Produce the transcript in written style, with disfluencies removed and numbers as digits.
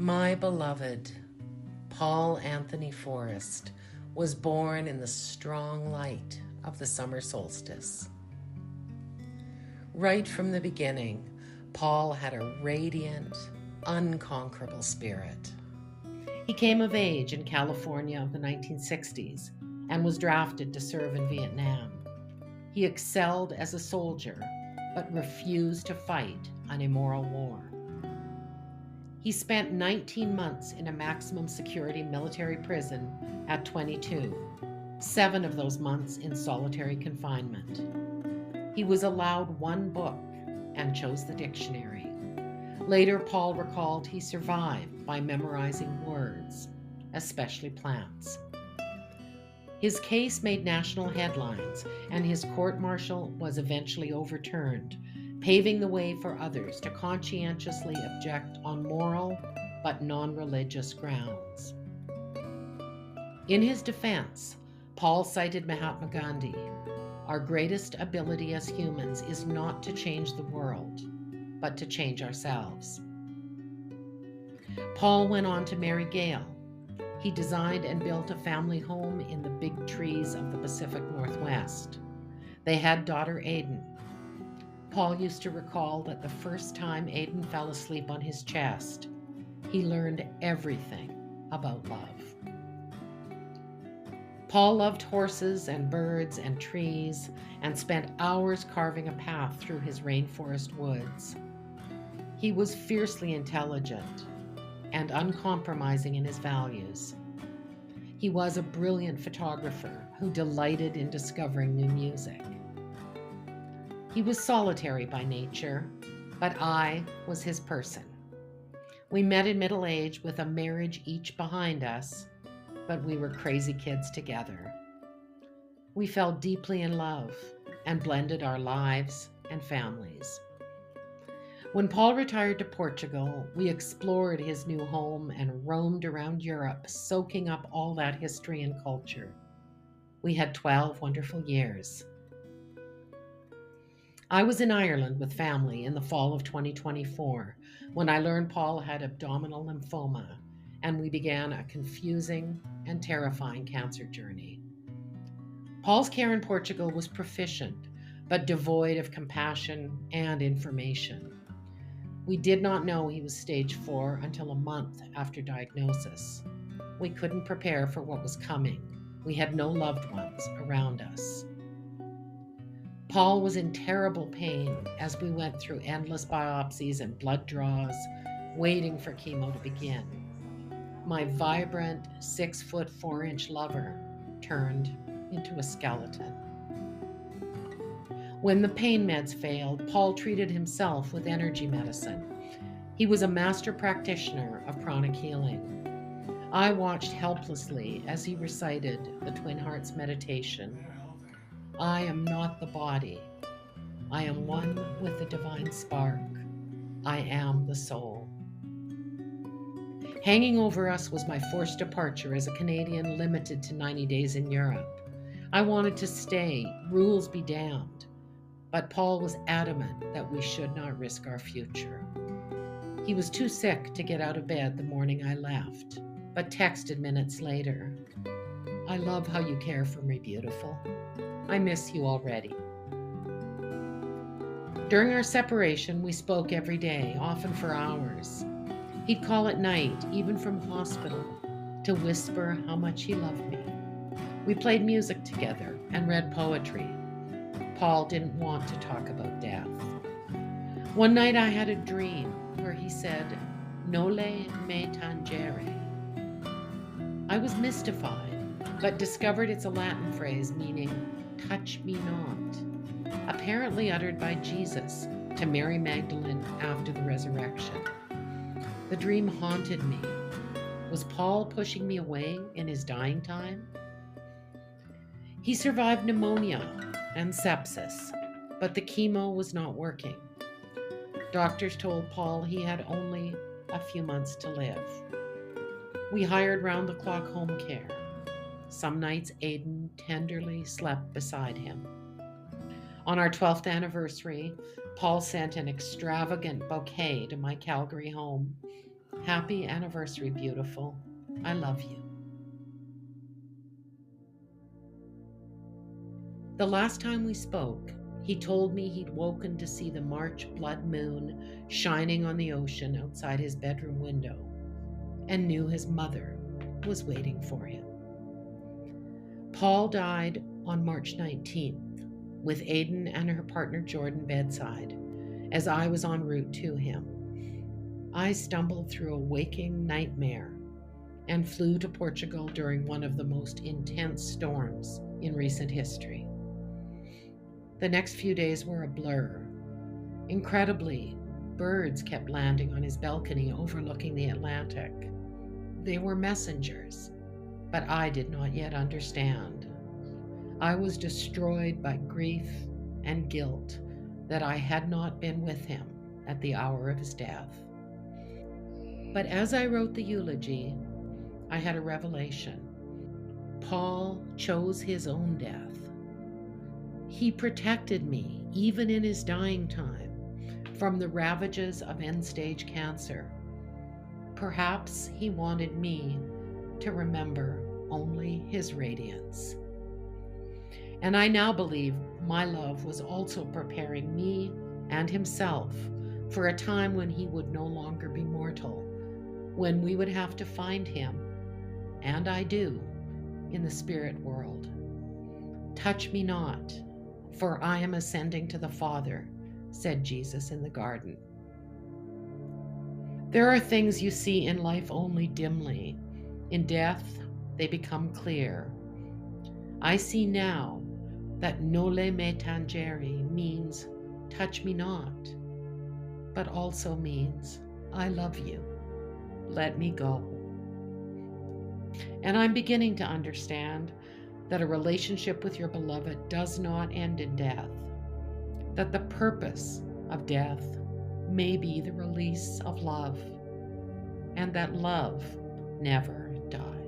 My beloved, Paul Anthony Forrest, was born in the strong light of the summer solstice. Right from the beginning, Paul had a radiant, unconquerable spirit. He came of age in California of the 1960s and was drafted to serve in Vietnam. He excelled as a soldier, but refused to fight an immoral war. He spent 19 months in a maximum security military prison at 22, 7 of those months in solitary confinement. He was allowed 1 book and chose the dictionary. Later, Paul recalled he survived by memorizing words, especially plants. His case made national headlines, and his court-martial was eventually overturned, paving the way for others to conscientiously object on moral but non-religious grounds. In his defense, Paul cited Mahatma Gandhi. Our greatest ability as humans is not to change the world, but to change ourselves. Paul went on to marry Gail. He designed and built a family home in the big trees of the Pacific Northwest. They had daughter Aiden. Paul used to recall that the first time Aiden fell asleep on his chest, he learned everything about love. Paul loved horses and birds and trees and spent hours carving a path through his rainforest woods. He was fiercely intelligent and uncompromising in his values. He was a brilliant photographer who delighted in discovering new music. He was solitary by nature, but I was his person. We met in middle age with a marriage each behind us, but we were crazy kids together. We fell deeply in love and blended our lives and families. When Paul retired to Portugal, we explored his new home and roamed around Europe, soaking up all that history and culture. We had 12 wonderful years. I was in Ireland with family in the fall of 2024 when I learned Paul had abdominal lymphoma, and we began a confusing and terrifying cancer journey. Paul's care in Portugal was proficient, but devoid of compassion and information. We did not know he was stage 4 until a month after diagnosis. We couldn't prepare for what was coming. We had no loved ones around us. Paul was in terrible pain as we went through endless biopsies and blood draws, waiting for chemo to begin. My vibrant 6-foot 4-inch lover turned into a skeleton. When the pain meds failed, Paul treated himself with energy medicine. He was a master practitioner of pranic healing. I watched helplessly as he recited the Twin Hearts meditation. I am not the body. I am one with the divine spark. I am the soul. Hanging over us was my forced departure as a Canadian limited to 90 days in Europe. I wanted to stay, rules be damned. But Paul was adamant that we should not risk our future. He was too sick to get out of bed the morning I left, but texted minutes later. I love how you care for me, beautiful. I miss you already. During our separation, we spoke every day, often for hours. He'd call at night, even from hospital, to whisper how much he loved me. We played music together and read poetry. Paul didn't want to talk about death. One night I had a dream where he said, "Nole me tangere." I was mystified, but discovered it's a Latin phrase meaning, "touch me not," apparently uttered by Jesus to Mary Magdalene after the resurrection. The dream haunted me. Was Paul pushing me away in his dying time? He survived pneumonia and sepsis, but the chemo was not working. Doctors told Paul he had only a few months to live. We hired round-the-clock home care. Some nights Aiden tenderly slept beside him. On our 12th anniversary, Paul sent an extravagant bouquet to my Calgary home. Happy anniversary, beautiful. I love you. The last time we spoke, he told me he'd woken to see the March blood moon shining on the ocean outside his bedroom window and knew his mother was waiting for him. Paul died on March 19th with Aidan and her partner Jordan bedside as I was en route to him. I stumbled through a waking nightmare and flew to Portugal during one of the most intense storms in recent history. The next few days were a blur. Incredibly, birds kept landing on his balcony overlooking the Atlantic. They were messengers, but I did not yet understand. I was destroyed by grief and guilt that I had not been with him at the hour of his death. But as I wrote the eulogy, I had a revelation. Paul chose his own death. He protected me, even in his dying time, from the ravages of end-stage cancer. Perhaps he wanted me to remember only his radiance. And I now believe my love was also preparing me and himself for a time when he would no longer be mortal, when we would have to find him, and I do, in the spirit world. Touch me not, for I am ascending to the Father, said Jesus in the garden. There are things you see in life only dimly. In death, they become clear. I see now that nole me tangere means touch me not, but also means I love you. Let me go. And I'm beginning to understand that a relationship with your beloved does not end in death, that the purpose of death may be the release of love, and that love never dies.